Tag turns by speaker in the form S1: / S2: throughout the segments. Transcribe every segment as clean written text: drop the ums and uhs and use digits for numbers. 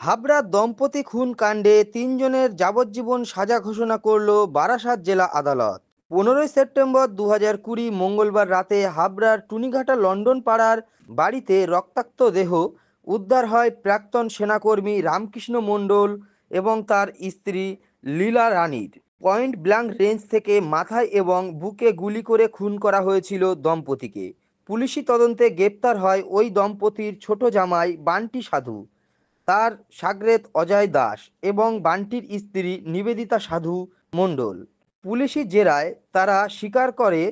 S1: হাবড়ার দম্পতি খুন কাণ্ডে তিনজনের যাবজ্জীবন সাজা ঘোষণা করল বারাসাত জেলা আদালত। 15 সেপ্টেম্বর 2020 মঙ্গলবার রাতে হাবড়ার টুনিঘাটা লন্ডন পাড়ার বাড়িতে রক্তাক্ত দেহ উদ্ধার হয় প্রাক্তন সেনাকর্মী রামকৃষ্ণ মণ্ডল এবং তার স্ত্রী লীলা রানীর। পয়েন্ট ব্ল্যাঙ্ক রেঞ্জ থেকে মাথায় এবং বুকে গুলি করে খুন করা হয়েছিল দম্পতিকে। পুলিশি তদন্তে গ্রেপ্তার হয় ওই দম্পতির ছোট জামাই বান্টি সাধু, তার সাগরেদ অজয় দাস এবং বান্টির স্ত্রী নিবেদিতা সাধু মণ্ডল। পুলিশি জেরায় তারা স্বীকার করে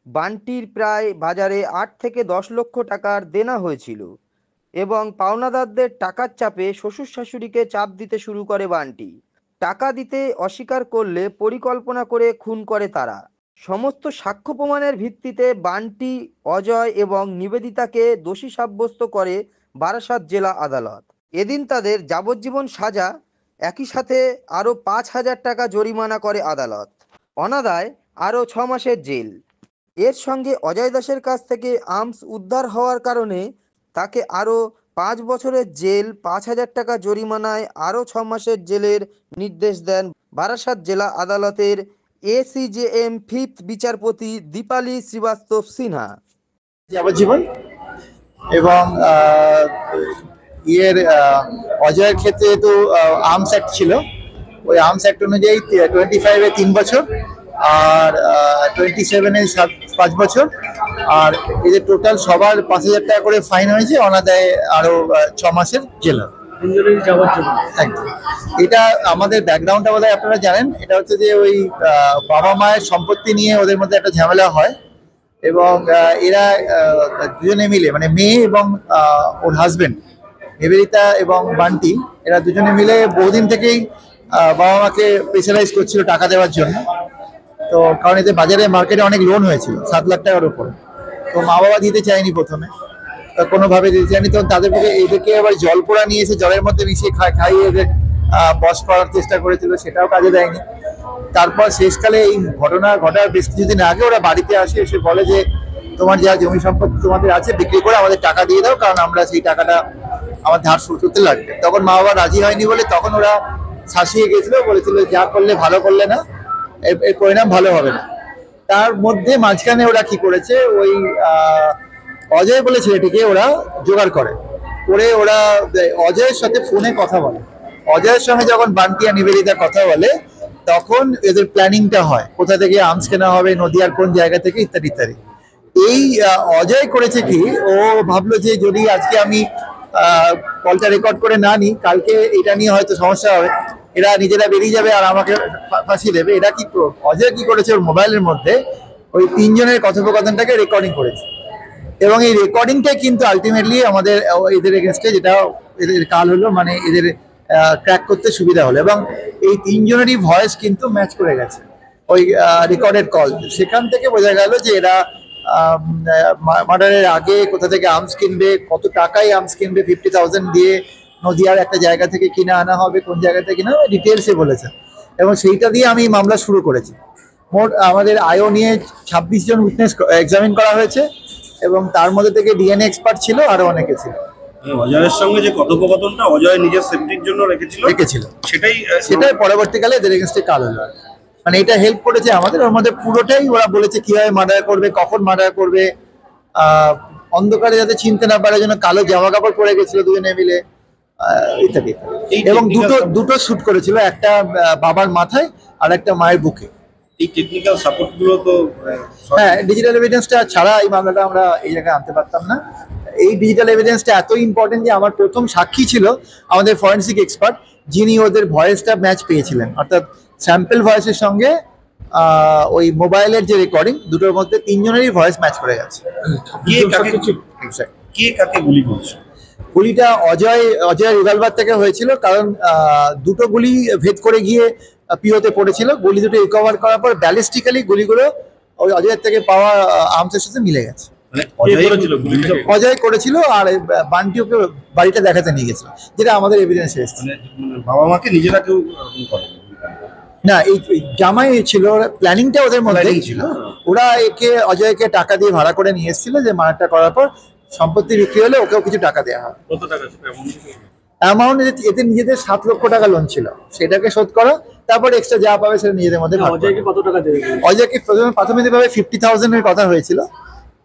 S1: বান্টির প্রায় বাজারে 8 থেকে 10 লক্ষ টাকার দেনা হয়েছিল এবং পাওনাদারদের টাকার চাপে শ্বশুর শাশুড়িকে চাপ দিতে শুরু করে বান্টি। টাকা দিতে অস্বীকার করলে পরিকল্পনা করে খুন করে তারা। সমস্ত সাক্ষ্য প্রমাণের ভিত্তিতে বান্টি, অজয় এবং নিবেদিতাকে দোষী সাব্যস্ত করে বারাসাত জেলা আদালত। এদিন তাদের যাবজ্জীবন সাজা, একই সাথে আরও 5,000 টাকা জরিমানা করে আদালত। অনাদায় আরও 6 মাসের জেল। এর সঙ্গে অজয় দাসের কাছ থেকে আর্মস উদ্ধার হওয়ার কারণে তাকে আরও 5 বছরের জেল, 5,000 টাকা জরিমানায় আরও 6 মাসের জেলের নির্দেশ দেন বারাসাত জেলা আদালতের এসিজেএম ফিফথ বিচারপতি দীপালি শ্রীবাস্তব সিনহা।
S2: যাবজ্জীবন এবং অজয়ের ক্ষেত্রে তো আর্মস অ্যাক্ট ছিল, ওই আর্মস অ্যাক্ট অনুযায়ী 25-এ 3 বছর আর 27-এ 5 বছর, আর এদের টোটাল সবার 5,000 টাকা করে ফাইন হয়েছে, অনাদায়ে আরো 6 মাসের জেল। একদম। এটা আমাদের ব্যাকগ্রাউন্ডটা বোধহয় আপনারা জানেন। এটা হচ্ছে যে ওই বাবা মায়ের সম্পত্তি নিয়ে ওদের মধ্যে একটা ঝামেলা হয় এবং এরা দুজনে মিলে, মানে মেয়ে এবং ওর হাজবেন্ড নিবেদিতা এবং বান্টি, এরা দুজনে মিলে বহুদিন থেকেই বাবা মাকে প্রেসারাইজ করছিল টাকা দেওয়ার জন্য। তো কারণ এতে বাজারে মার্কেটে অনেক লোন হয়েছিল 7 লাখ টাকার উপর, তো মা বাবা দিতে চায়নি প্রথমে, কোনোভাবে দিতে চায়নি। তো তাদের পক্ষে এদেরকে আবার জল পোড়া নিয়ে এসে জলের মধ্যে মিশিয়ে খাইয়ে এদের বশ করার চেষ্টা করেছিল, সেটাও কাজে দেয়নি। তারপর শেষকালে এই ঘটনা ঘটার বেশ কিছুদিন আগে ওরা বাড়িতে আসে, এসে বলে যে তোমার যা জমি সম্পত্তি তোমাদের আছে বিক্রি করে আমাদের টাকা দিয়ে দাও, কারণ আমরা সেই টাকাটা আমার ধার শোধ করতে লাগবে। তখন মা বাবা রাজি হয়নি বলে তখন ওরা শাসিয়ে গেছিল, বলেছিল যা করলে ভালো করলে না, এর পরিণাম ভালো হবে না। তার মধ্যে মাঝখানে ওরা কি করেছে, ওই অজয় বলে ছেলেটিকে ওরা জোগাড় করে ওরা অজয়ের সাথে ফোনে কথা বলে। অজয়ের সঙ্গে যখন বান্টি আর নিবেদিতা কথা বলে তখন এদের প্ল্যানিংটা হয়, কোথা থেকে আর্মস কেনা হবে, নদীয়ার কোন জায়গা থেকে, ইত্যাদি ইত্যাদি। এই অজয় করেছে কি, ও ভাবলো যে যদি আজকে আমি কলটা রেকর্ড করে না নিই, কালকে এটা নিয়ে হয়তো সমস্যা হবে, এরা নিজেরা বেরিয়ে যাবে আর আমাকে ফাঁসিয়ে দেবে। এরা কি, অজয় কি করেছে, ওর মোবাইলের মধ্যে ওই তিনজনের কথোপকথনটাকে রেকর্ডিং করেছে এবং এই রেকর্ডিংটাই কিন্তু আলটিমেটলি আমাদের এদের এগেনস্টে যেটা এদের কাল হলো, মানে এদের ক্র্যাক করতে সুবিধা হলো। এবং এই তিনজনেরই ভয়েস কিন্তু ম্যাচ করে গেছে ওই রেকর্ডেড কল। সেখান থেকে বোঝা গেল যে এরা মার্ডারের আগে কোথা থেকে আর্মস কিনবে, কত টাকায় আর্মস কিনবে, 50,000 দিয়ে নদীয়ার একটা জায়গা থেকে কিনে আনা হবে, কোন জায়গা থেকে কিনা হবে ডিটেলসে বলেছে। এবং সেইটা দিয়ে আমি মামলা শুরু করেছি। মোট আমাদের আয়ও নিয়ে 26 জন উইটনেস এক্সামিন করা হয়েছে এবং তার মধ্যে থেকে ডিএনএ এক্সপার্ট ছিল, আরো অনেকে ছিল।
S3: অজয়ের সঙ্গে যে কথোপকথনটা অজয় নিজের সেফটির জন্য রেখেছিল
S2: সেটাই পরবর্তীকালে এদের এগেনস্টে কাল হলো। মানে এটা হেল্প করেছে আমাদের, ওর মধ্যে পুরোটাই ওরা বলেছে কিভাবে মার্ডার করবে, কখন মার্ডার করবে, অন্ধকারে যাতে চিনতে না পারে জন্য কালো জামা কাপড় পরে গেছিল দুজনে মিলে, ইত্যাদি। এবং দুটো শুট করেছিল, একটা বাবার মাথায় আর একটা মায়ের বুকে।
S3: এই টেকনিক্যাল সাপোর্ট গুলো তো
S2: হ্যাঁ, ডিজিটাল এভিডেন্সটা ছাড়া এই মামলাটা আমরা এই জায়গায় আনতে পারতাম না। এই ডিজিটাল এভিডেন্সটা এত ইম্পর্টেন্ট যে আমার প্রথম সাক্ষী ছিল আমাদের ফরেন্সিক এক্সপার্ট, যিনি ওদের ভয়েসটা ম্যাচ পেয়েছিলেন, অর্থাৎ স্যাম্পল ভয়েসের সঙ্গে ওই মোবাইলের যে রেকর্ডিং, দুটোর মধ্যে তিনজনেরই ভয়েস ম্যাচ করে গেছে।
S3: কে কাকে গুলি করেছে?
S2: গুলিটা অজয় রিভলভার থেকে হয়েছিল, কারণ দুটো গুলি ভেদ করে গিয়ে পিওতে পড়েছিল। গুলি দুটো রিকভার করার পর ব্যালিস্টিক্যালি গুলিগুলো ওই অজয়ের থেকে পাওয়া আর্মসের সাথে মিলে গেছে। অজয় করেছিল আর বান্টি ওকে বাড়িটা দেখাতে নিয়ে গেছিল, যেটা আমাদের এভিডেন্সে এসেছে।
S3: বাবা মাকে নিজেরা কেউ করে
S2: না, এই জামাই ছিল, প্ল্যানিংটা ওদের মধ্যে ছিল। ওরা অজয়কে টাকা দিয়ে ভাড়া করে নিয়ে এসেছিল যে মার্ডারটা করার পর সম্পত্তি বিক্রি হলে ওকেও কিছু টাকা দেওয়া হয়।
S3: কত টাকা?
S2: অ্যামাউন্ট এতে নিজেদের 7 লক্ষ টাকা লোন ছিল, সেটাকে শোধ করো, তারপর এক্সট্রা যা পাবে সেটা নিজেদের মধ্যে ভাগ করো।
S4: অজয়কে কত টাকা দেবে?
S2: অজয়কে প্রথমে দিতে হবে 50,000-এর কথা হয়েছিল,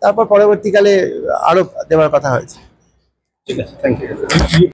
S2: তারপর পরবর্তীকালে আরো দেওয়ার কথা হয়েছে।
S3: ঠিক আছে, থ্যাংক ইউ।